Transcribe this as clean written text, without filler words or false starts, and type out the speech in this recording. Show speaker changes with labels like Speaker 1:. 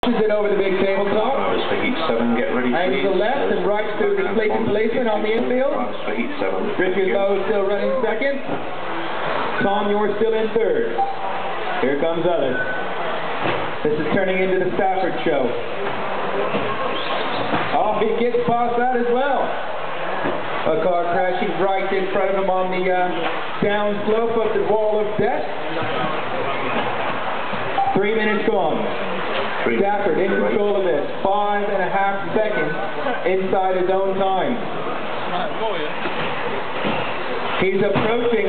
Speaker 1: Is it over the big tabletop?
Speaker 2: Drivers for heat 7, get ready for
Speaker 1: Angles to left and right to the replacement policeman on the infield.
Speaker 2: Drivers for heat 7.
Speaker 1: Richard Lowe still running second. Tom, you're still in third. Here comes others. This is turning into the Stafford show. Off he gets past that as well. A car crashing right in front of him on the down slope of the wall of death. 3 minutes gone. Stafford in control of this. 5.5 seconds inside his own time. He's approaching